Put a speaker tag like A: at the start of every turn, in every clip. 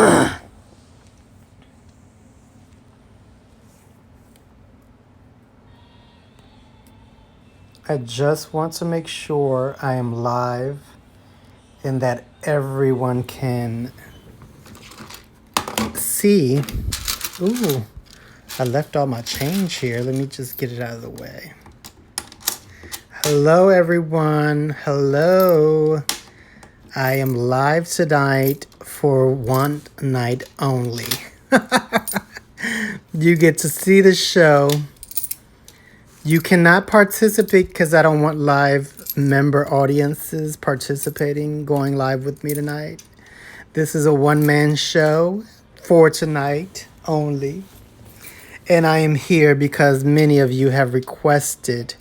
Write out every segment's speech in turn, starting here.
A: I just want to make sure I am live and that everyone can see. Ooh, I left all my change here. Let me just get it out of the way. Hello, everyone. Hello. I am live tonight for one night only. You get to see the show. You cannot participate because I don't want live member audiences participating, going live with me tonight. This is a one-man show for tonight only. And I am here because many of you have requested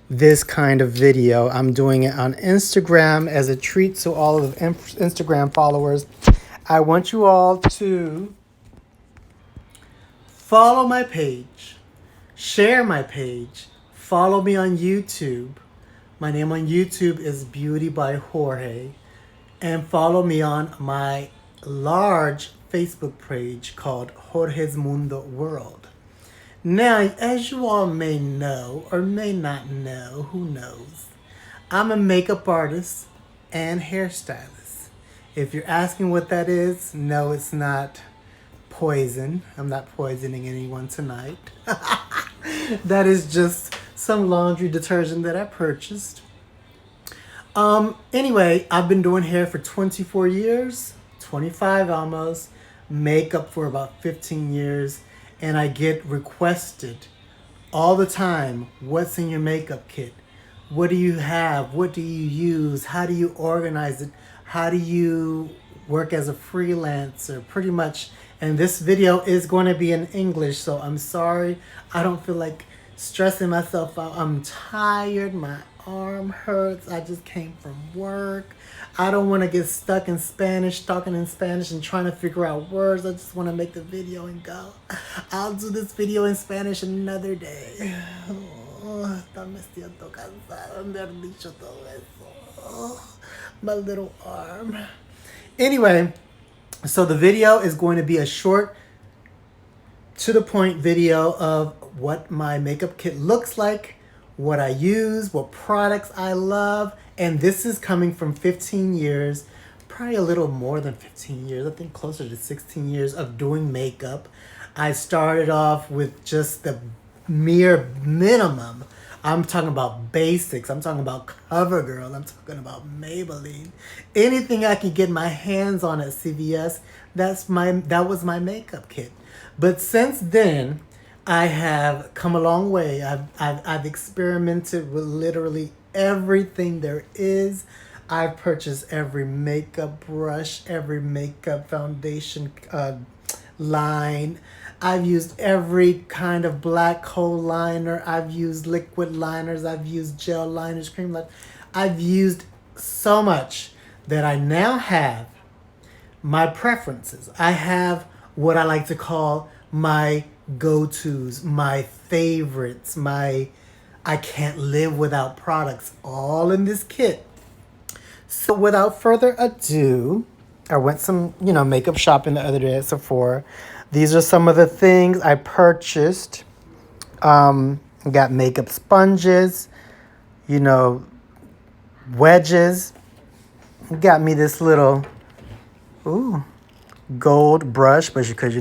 A: this kind of video. I'm doing it on Instagram as a treat to all of the Instagram followers. I want you all to follow my page. Share my page. Follow me on YouTube. My name on YouTube is Beauty by Jorge. And follow me on my large Facebook page called Jorge's Mundo World. Now, as you all may know or may not know, who knows, I'm a makeup artist and hairstylist. If you're asking what that is, no, it's not poison. I'm not poisoning anyone tonight. That is just some laundry detergent that I purchased. Anyway, I've been doing hair for 24 years, 25 almost, makeup for about 15 years, and I get requested all the time, what's in your makeup kit? What do you have? What do you use? How do you organize it? How do you work as a freelancer? Pretty much. And this video is going to be in English, so I'm sorry. I don't feel like stressing myself out. I'm tired. My arm hurts. I just came from work. I don't want to get stuck in Spanish, talking in Spanish and trying to figure out words. I just want to make the video and go. I'll do this video in Spanish another day. Oh, me siento cansada de haber dicho todo eso. Oh, my little arm. Anyway, so the video is going to be a short, to the point video of what my makeup kit looks like, what I use, what products I love, and this is coming from 15 years, probably a little more than 15 years, I think closer to 16 years of doing makeup. I started off with just the mere minimum. I'm talking about basics. I'm talking about CoverGirl. I'm talking about Maybelline. Anything I could get my hands on at CVS, that was my makeup kit. But since then, I have come a long way. I've experimented with literally everything there is. I've purchased every makeup brush, every makeup foundation line. I've used every kind of black hole liner. I've used liquid liners. I've used gel liners, cream liners. I've used so much that I now have my preferences. I have what I like to call my go-tos, my favorites, I can't live without products, all in this kit. So without further ado, I went some, makeup shopping the other day at Sephora. These are some of the things I purchased. Got makeup sponges, wedges. Got me this little, gold brush, but because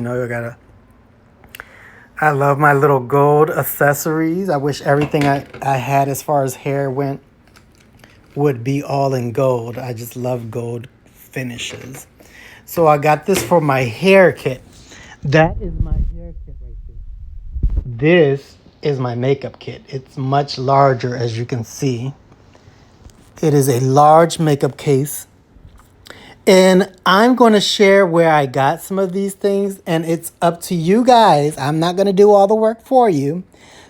A: I love my little gold accessories. I wish everything I had as far as hair went would be all in gold. I just love gold finishes. So I got this for my hair kit. That is my hair kit right there. This is my makeup kit. It's much larger, as you can see. It is a large makeup case. And I'm going to share where I got some of these things. And it's up to you guys. I'm not going to do all the work for you.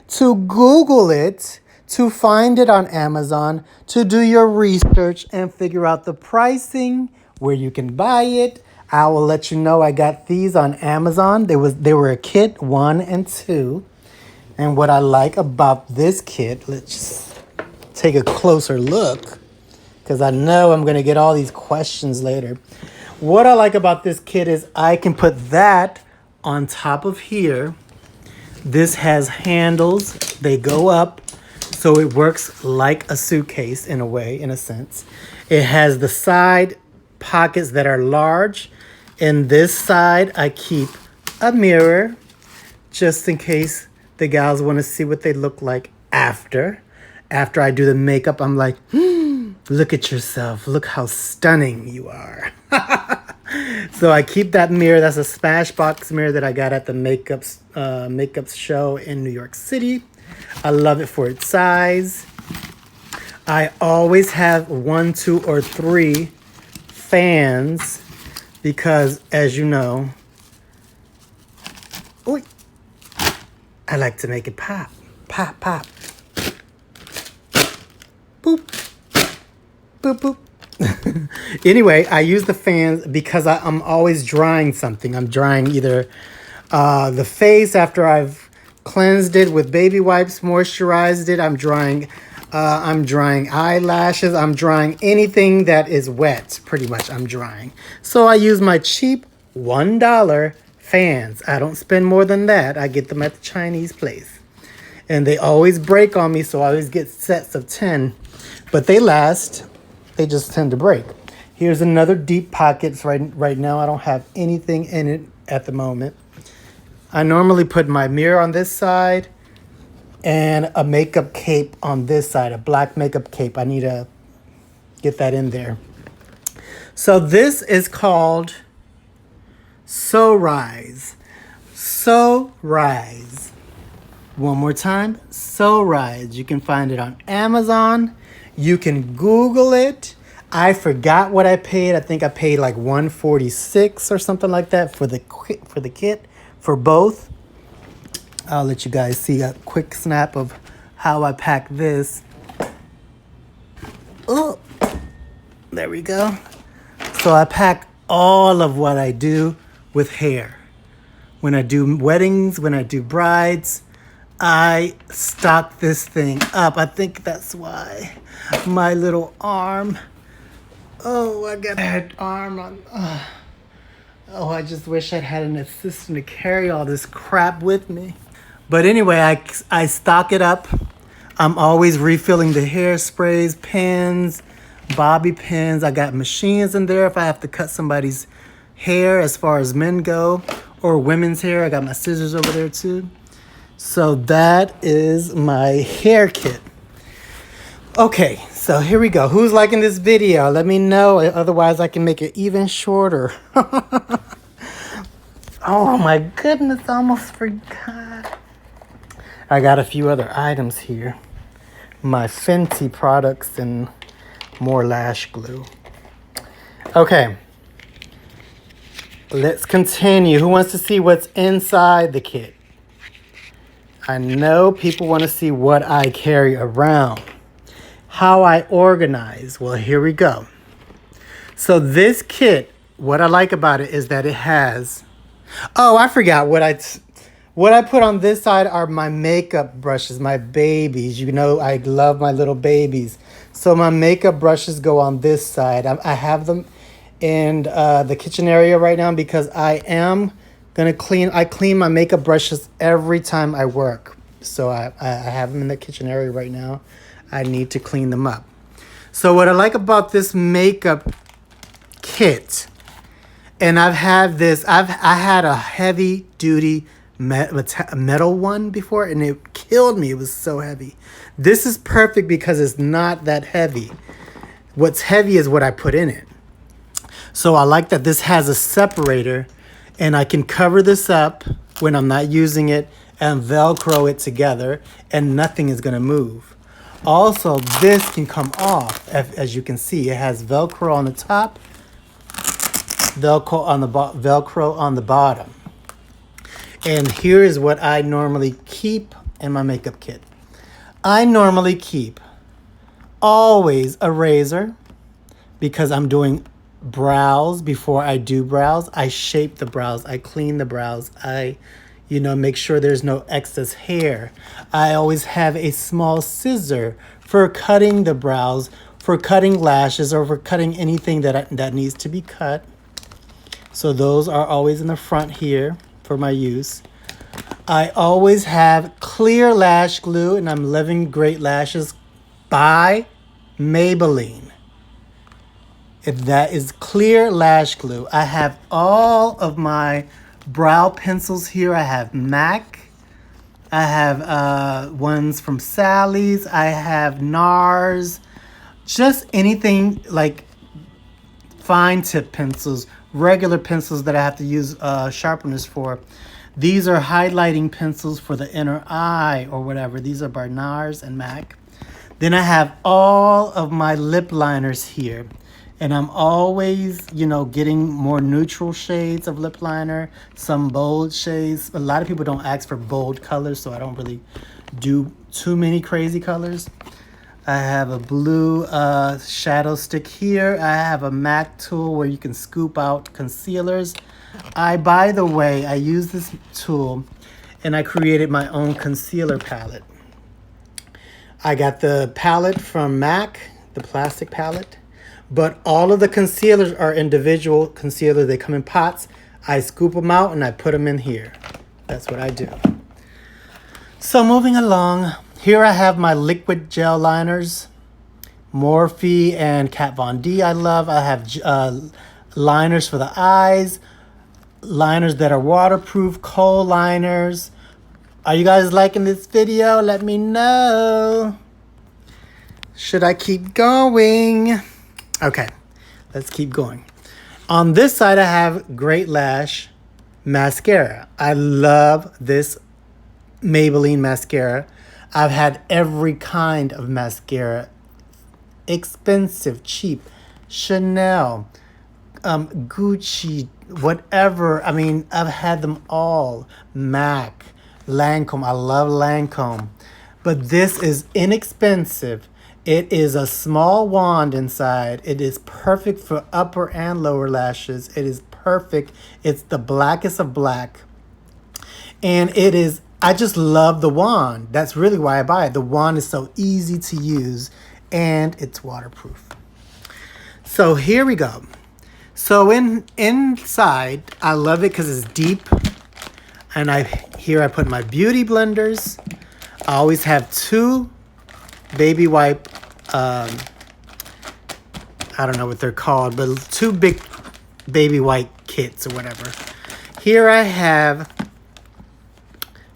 A: To Google it, to find it on Amazon, to do your research and figure out the pricing, where you can buy it. I will let you know I got these on Amazon. They were a kit 1 and 2. And what I like about this kit, let's just take a closer look, because I know I'm going to get all these questions later. What I like about this kit is I can put that on top of here. This has handles. They go up, so it works like a suitcase in a way, in a sense. It has the side pockets that are large. In this side, I keep a mirror just in case the gals want to see what they look like after. After I do the makeup, I'm like, look at yourself. Look how stunning you are. So I keep that mirror. That's a Smashbox mirror that I got at the makeup show in New York City. I love it for its size. I always have 1, 2, or 3 fans because, as you know, ooh, I like to make it pop, pop, pop. Boop, boop, boop. Anyway, I use the fans because I'm always drying something. I'm drying either the face after I've cleansed it with baby wipes, moisturized it. I'm drying eyelashes. I'm drying anything that is wet, pretty much I'm drying. So I use my cheap $1 fans. I don't spend more than that. I get them at the Chinese place. And they always break on me, so I always get sets of 10. But they last. They just tend to break. Here's another deep pockets. Right now, I don't have anything in it at the moment. I normally put my mirror on this side and a makeup cape on this side, a black makeup cape. I need to get that in there. So this is called So Rise. So Rise. One more time, So Rise. You can find it on Amazon. You can Google it. I forgot what I paid. I think I paid like $146 or something like that for the kit for both. I'll let you guys see a quick snap of how I pack this. Oh, there we go. So I pack all of what I do with hair. When I do weddings, when I do brides, I stock this thing up. I think that's why my little arm. Oh, I got that arm on. Oh, I just wish I'd had an assistant to carry all this crap with me. But anyway, I stock it up. I'm always refilling the hairsprays, pins, bobby pins. I got machines in there if I have to cut somebody's hair as far as men go, or women's hair. I got my scissors over there too. So that is my hair kit. Okay, so here we go. Who's liking this video? Let me know. Otherwise, I can make it even shorter. Oh my goodness, I almost forgot. I got a few other items here. My Fenty products and more lash glue. Okay. Let's continue. Who wants to see what's inside the kit? I know people want to see what I carry around. How I organize. Well, here we go. So this kit, what I like about it is that it has... Oh, I forgot what I put on this side are my makeup brushes, my babies. You know, I love my little babies. So my makeup brushes go on this side. I have them in the kitchen area right now because I am going to clean. I clean my makeup brushes every time I work. So I have them in the kitchen area right now. I need to clean them up. So what I like about this makeup kit, and I had a heavy duty metal one before, and it killed me. It was so heavy. This is perfect because it's not that heavy. What's heavy is what I put in it. So I like that this has a separator, and I can cover this up when I'm not using it and Velcro it together, and nothing is going to move. Also, this can come off. As you can see, it has Velcro on the top, Velcro on the bottom. And here is what I normally keep in my makeup kit. I normally keep always a razor because I'm doing brows before I do brows. I shape the brows. I clean the brows. I make sure there's no excess hair. I always have a small scissor for cutting the brows, for cutting lashes, or for cutting anything that needs to be cut. So those are always in the front here for my use. I always have clear lash glue, and I'm Living Great Lashes by Maybelline. If that is clear lash glue. I have all of my brow pencils here. I have MAC. I have ones from Sally's. I have NARS. Just anything like fine tip pencils, regular pencils that I have to use sharpeners for. These are highlighting pencils for the inner eye or whatever. These are by NARS and MAC. Then I have all of my lip liners here. And I'm always, you know, getting more neutral shades of lip liner, some bold shades. A lot of people don't ask for bold colors, so I don't really do too many crazy colors. I have a blue shadow stick here. I have a MAC tool where you can scoop out concealers. By the way, I use this tool and I created my own concealer palette. I got the palette from MAC, the plastic palette. But all of the concealers are individual concealers. They come in pots. I scoop them out and I put them in here. That's what I do. So moving along, here I have my liquid gel liners. Morphe and Kat Von D I love. I have liners for the eyes. Liners that are waterproof, kohl liners. Are you guys liking this video? Let me know. Should I keep going? Okay, let's keep going. On this side, I have Great Lash mascara. I love this Maybelline mascara. I've had every kind of mascara. Expensive, cheap, Chanel, Gucci, whatever. I mean, I've had them all. MAC, Lancome. I love Lancome. But this is inexpensive. It is a small wand inside. It is perfect for upper and lower lashes. It is perfect. It's the blackest of black. And it is, I just love the wand. That's really why I buy it. The wand is so easy to use and it's waterproof. So here we go. So inside, I love it because it's deep. And here I put my beauty blenders. I always have two baby wipe, I don't know what they're called, but two big baby wipe kits or whatever. Here I have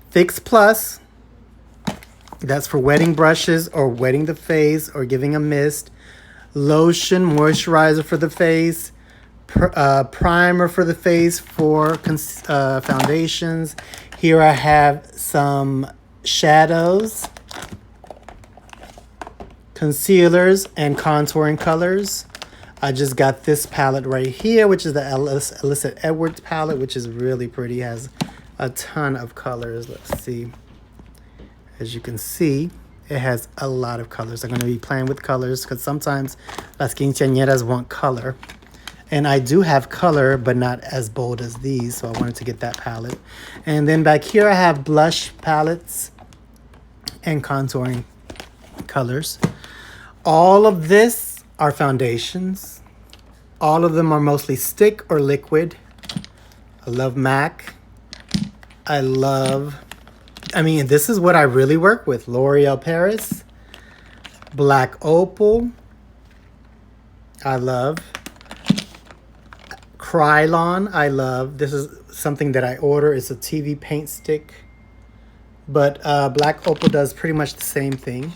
A: Fix Plus. That's for wetting brushes or wetting the face or giving a mist. Lotion, moisturizer for the face. Primer for the face for foundations. Here I have some shadows, concealers, and contouring colors. I just got this palette right here, which is the Alyssa Edwards palette, which is really pretty. It has a ton of colors. Let's see. As you can see, it has a lot of colors. I'm going to be playing with colors because sometimes las quinceañeras want color. And I do have color, but not as bold as these, so I wanted to get that palette. And then back here I have blush palettes and contouring colors. All of this are foundations. All of them are mostly stick or liquid. I love MAC. I mean, this is what I really work with. L'Oreal Paris. Black Opal. I love. Krylon. I love. This is something that I order. It's a TV paint stick. But Black Opal does pretty much the same thing.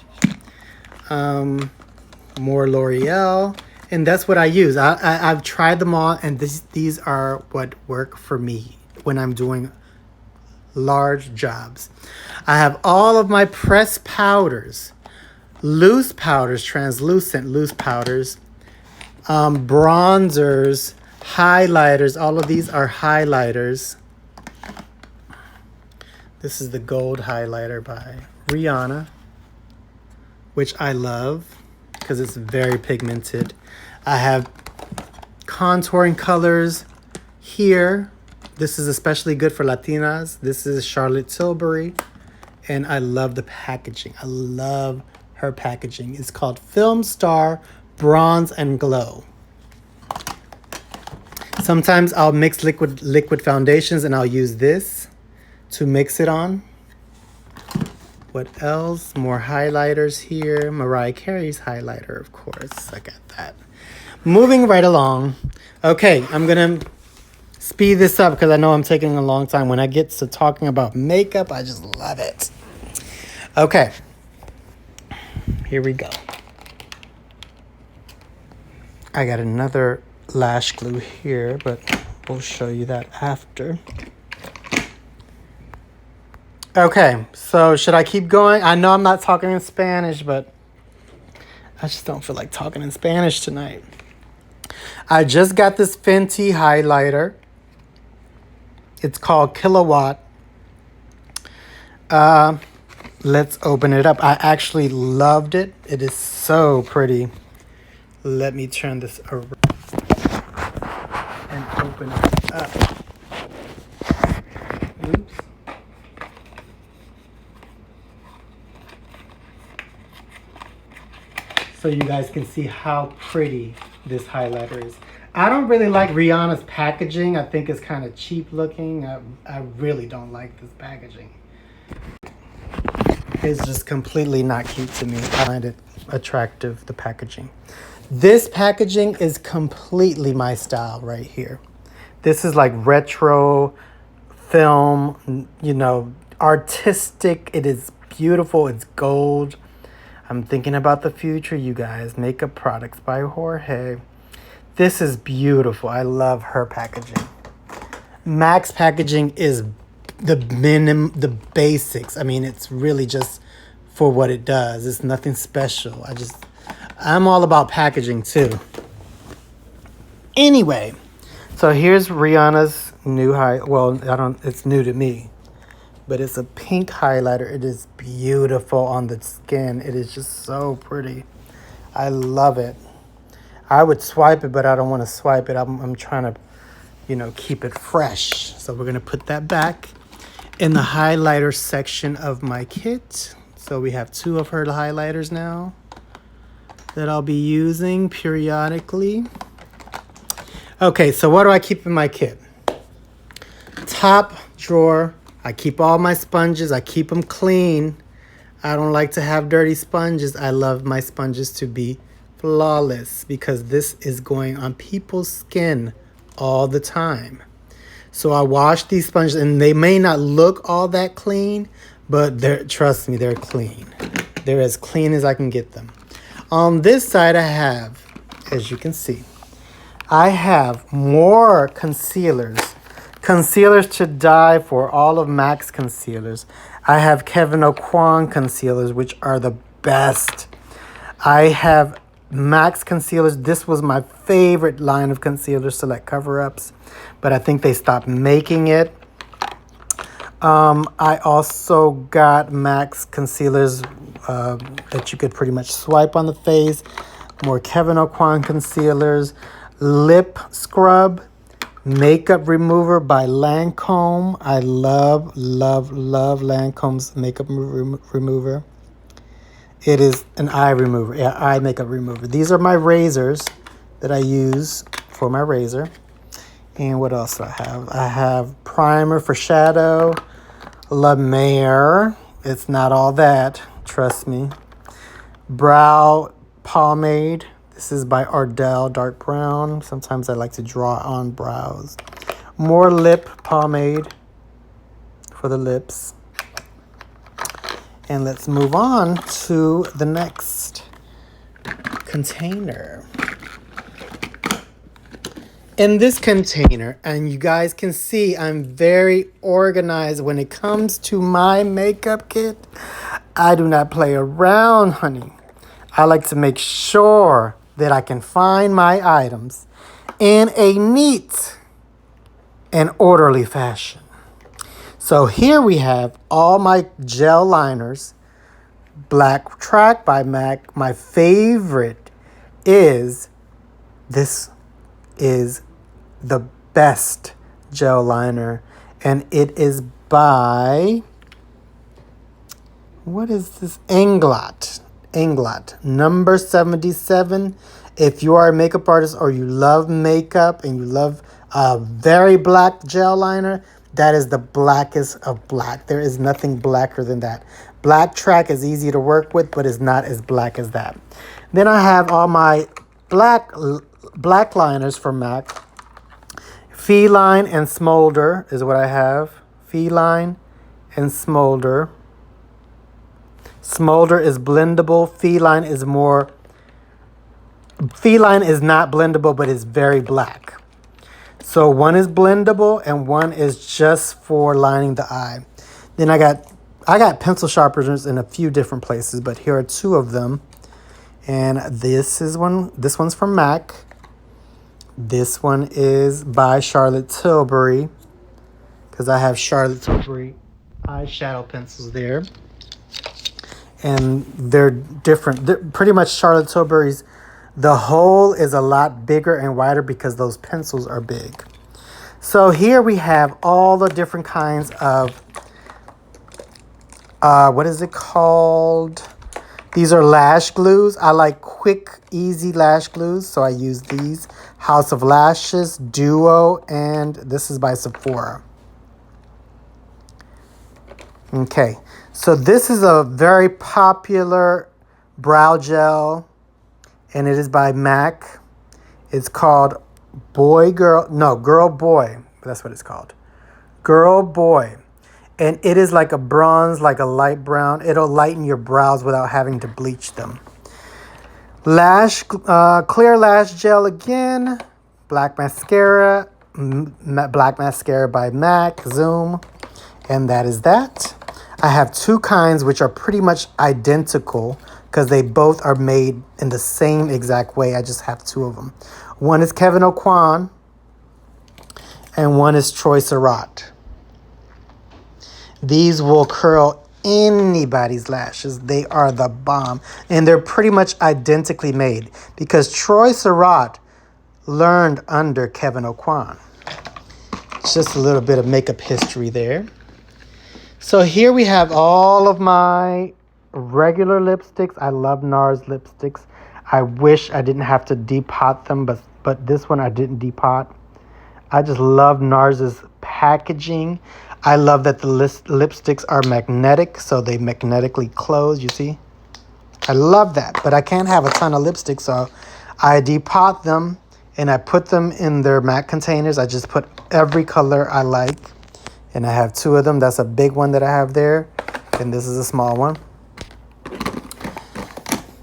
A: More L'Oreal, and that's what I use. I've tried them all, and these are what work for me when I'm doing large jobs. I have all of my pressed powders, loose powders, translucent loose powders, bronzers, highlighters. All of these are highlighters. This is the gold highlighter by Rihanna, which I love because it's very pigmented. I have contouring colors here. This is especially good for Latinas. This is Charlotte Tilbury, and I love the packaging. I love her packaging. It's called Film Star Bronze and Glow. Sometimes I'll mix liquid foundations and I'll use this to mix it on. What else? More highlighters here. Mariah Carey's highlighter, of course. I got that. Moving right along. Okay, I'm going to speed this up because I know I'm taking a long time. When I get to talking about makeup, I just love it. Okay. Here we go. I got another lash glue here, but we'll show you that after. Okay, so should I keep going? I know I'm not talking in Spanish, but I just don't feel like talking in Spanish tonight. I just got this Fenty highlighter. It's called Kilowatt. Let's open it up. I actually loved it. It is so pretty. Let me turn this around and open it up. Oops. So you guys can see how pretty this highlighter is. I don't really like Rihanna's packaging. I think it's kind of cheap looking. I really don't like this packaging. It's just completely not cute to me. I find it attractive, the packaging. This packaging is completely my style right here. This is like retro film, you know, artistic. It is beautiful. It's gold. I'm thinking about the future, you guys. Makeup products by Jorge. This is beautiful. I love her packaging. MAC's packaging is the basics. I mean, it's really just for what it does. It's nothing special. I'm all about packaging too. Anyway, so here's Rihanna's new it's new to me, but it's a pink highlighter. It is beautiful on the skin. It is just so pretty. I love it. I would swipe it, but I don't want to swipe it. I'm trying to, you know, keep it fresh. So we're going to put that back in the highlighter section of my kit. So we have 2 of her highlighters now that I'll be using periodically. Okay, so what do I keep in my kit? Top drawer. I keep all my sponges. I keep them clean. I don't like to have dirty sponges. I love my sponges to be flawless because this is going on people's skin all the time. So I wash these sponges and they may not look all that clean, but trust me, they're clean. They're as clean as I can get them. On this side I have, as you can see, I have more concealers. Concealers to die for, all of MAC's concealers. I have Kevyn Aucoin concealers, which are the best. I have MAC's concealers. This was my favorite line of concealers, Select Cover-Ups, but I think they stopped making it. I also got MAC's concealers that you could pretty much swipe on the face. More Kevyn Aucoin concealers. Lip scrub, makeup remover by Lancome. I love Lancome's makeup remover. It is an eye remover, eye makeup remover. These are my razors that I use for my razor. And what else do I have? I have primer for shadow, La Mer. It's not all that, trust me. Brow pomade. This is by Ardell, dark brown. Sometimes I like to draw on brows. More lip pomade for the lips. And let's move on to the next container. In this container, and you guys can see I'm very organized when it comes to my makeup kit. I do not play around, honey. I like to make sure that I can find my items in a neat and orderly fashion. So here we have all my gel liners. Black Track by MAC. My favorite is, this is the best gel liner, and it is by, what is this? Inglot number 77. If you are a makeup artist or you love makeup and you love a very black gel liner. That is the blackest of black. There is nothing blacker than that. Black track is easy to work with, but it's not as black as that. Then I have all my black liners from MAC. Feline and Smolder is what I have. Feline and Smolder. Smolder is blendable. Feline is not blendable, but it's very black. So one is blendable and one is just for lining the eye. Then I got pencil sharpeners in a few different places, but here are two of them. And this one's from MAC. This one is by Charlotte Tilbury, because I have Charlotte Tilbury eyeshadow pencils there. And they're different. Pretty much Charlotte Tilbury's, the hole is a lot bigger and wider because those pencils are big. So here we have all the different kinds of, what is it called? These are lash glues. I like quick, easy lash glues, so I use these. House of Lashes, Duo, and this is by Sephora. Okay, so this is a very popular brow gel, and it is by MAC. It's called Girl Boy. That's what it's called. Girl Boy. And it is like a bronze, like a light brown. It'll lighten your brows without having to bleach them. Clear lash gel again. Black mascara. Black mascara by MAC, Zoom. And that is that. I have two kinds which are pretty much identical because they both are made in the same exact way. I just have two of them. One is Kevin Aucoin and one is Troy Surratt. These will curl anybody's lashes. They are the bomb. And they're pretty much identically made because Troy Surratt learned under Kevin Aucoin. It's just a little bit of makeup history there. So here we have all of my regular lipsticks. I love NARS lipsticks. I wish I didn't have to depot them, but this one I didn't depot. I just love NARS's packaging. I love that the lipsticks are magnetic, so they magnetically close, you see? I love that, but I can't have a ton of lipsticks, so I depot them and I put them in their MAC containers. I just put every color I like, and I have two of them. That's a big one that I have there, and this is a small one.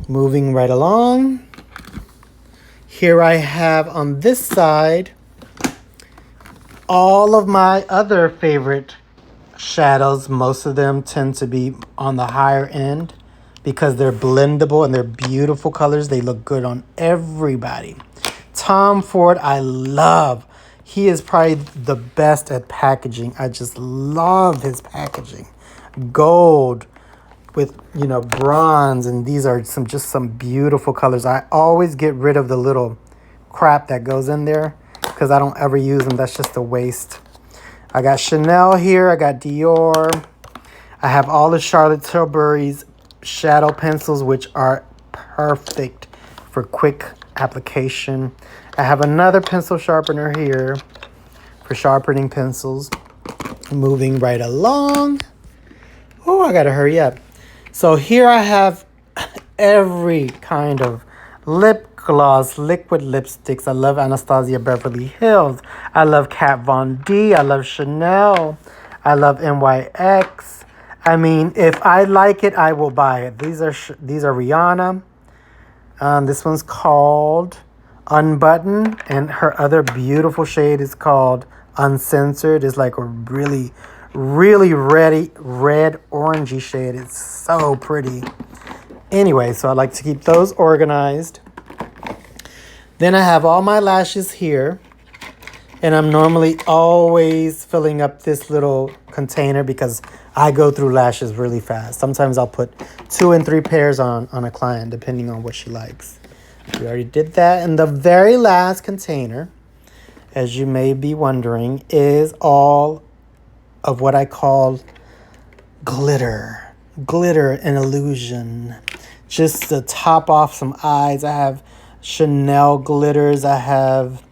A: Moving right along. Here I have on this side all of my other favorite shadows. Most of them tend to be on the higher end because they're blendable and they're beautiful colors. They look good on everybody. Tom Ford, I love. He is probably the best at packaging. I just love his packaging. Gold with, bronze, and these are some beautiful colors. I always get rid of the little crap that goes in there because I don't ever use them. That's just a waste. I got Chanel here. I got Dior. I have all of Charlotte Tilbury's shadow pencils, which are perfect for quick application. I have another pencil sharpener here for sharpening pencils. Moving right along. Oh, I gotta hurry up. So here I have every kind of lip gloss, liquid lipsticks. I love Anastasia Beverly Hills. I love Kat Von D. I love Chanel. I love NYX. I mean, if I like it, I will buy it. These are Rihanna. This one's called Unbutton, and her other beautiful shade is called Uncensored. It's like a really, really red orangey shade. It's so pretty. Anyway, so I like to keep those organized. Then I have all my lashes here, and I'm normally always filling up this little container because I go through lashes really fast. Sometimes I'll put 2 and 3 pairs on a client depending on what she likes. We already did that. And the very last container, as you may be wondering, is all of what I call glitter. Glitter and illusion. Just to top off some eyes, I have Chanel glitters. I have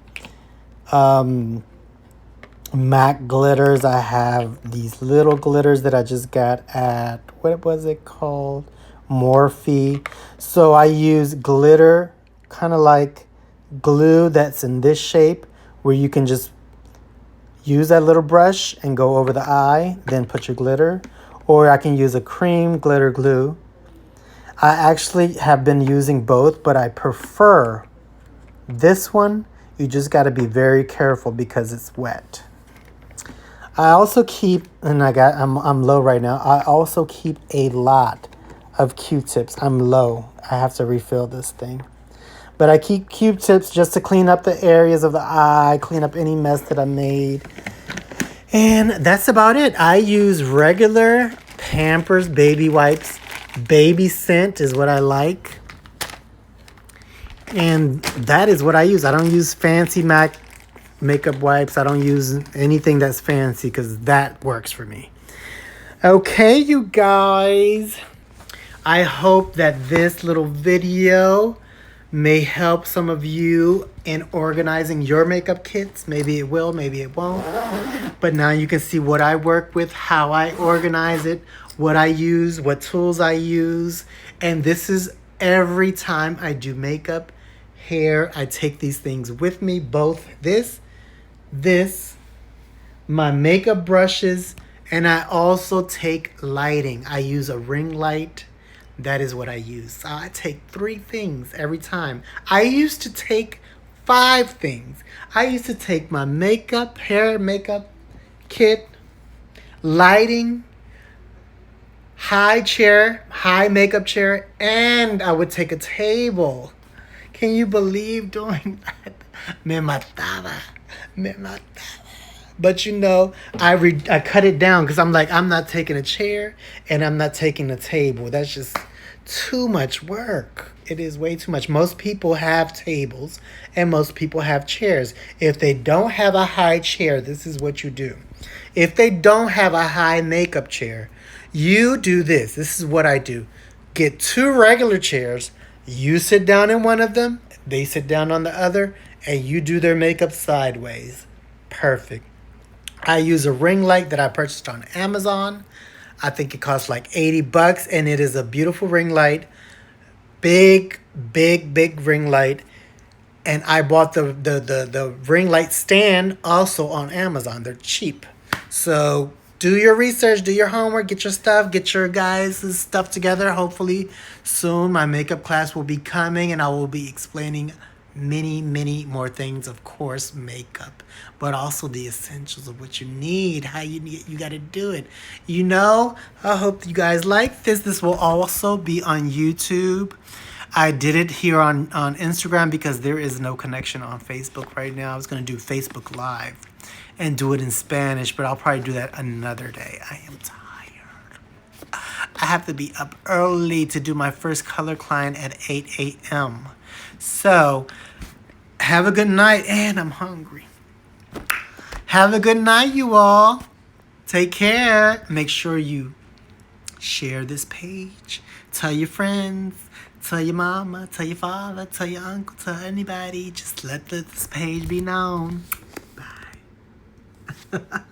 A: MAC glitters. I have these little glitters that I just got at, what was it called? Morphe. So I use glitter, kind of like glue that's in this shape, where you can just use that little brush and go over the eye, then put your glitter. Or I can use a cream glitter glue. I actually have been using both, but I prefer this one. You just got to be very careful because it's wet. I also keep, and I'm low right now. I also keep a lot of Q-tips. I'm low. I have to refill this thing. But I keep Q-tips just to clean up the areas of the eye, clean up any mess that I made. And that's about it. I use regular Pampers baby wipes. Baby scent is what I like. And that is what I use. I don't use fancy MAC makeup wipes. I don't use anything that's fancy because that works for me. Okay, you guys. I hope that this little video may help some of you in organizing your makeup kits. Maybe it will, maybe it won't. But now you can see what I work with, how I organize it, what I use, what tools I use. And this is every time I do makeup, hair, I take these things with me, both this, my makeup brushes, and I also take lighting. I use a ring light. That is what I use. So I take 3 things every time. I used to take 5 things. I used to take my makeup, hair makeup kit, lighting, high makeup chair, and I would take a table. Can you believe doing that? Me mataba. But you know, I cut it down because I'm like, I'm not taking a chair and I'm not taking a table. That's just too much work. It is way too much. Most people have tables and most people have chairs. If they don't have a high chair, this is what you do. If they don't have a high makeup chair, you do this. This is what I do. Get 2 regular chairs. You sit down in one of them. They sit down on the other. And you do their makeup sideways. Perfect. I use a ring light that I purchased on Amazon. I think it costs like $80 and it is a beautiful ring light. Big ring light. And I bought the ring light stand also on Amazon. They're cheap. So do your research, do your homework, get your stuff, get your guys' stuff together. Hopefully soon my makeup class will be coming and I will be explaining many more things, of course, makeup, but also the essentials of what you need, how you got to do it. You know, I hope you guys like this. This will also be on YouTube. I did it here on Instagram because there is no connection on Facebook right now. I was going to do Facebook Live and do it in Spanish, but I'll probably do that another day. I am tired. I have to be up early to do my first color client at 8 a.m. So, have a good night, and I'm hungry. Have a good night, you all. Take care. Make sure you share this page. Tell your friends. Tell your mama. Tell your father. Tell your uncle. Tell anybody. Just let this page be known. Bye.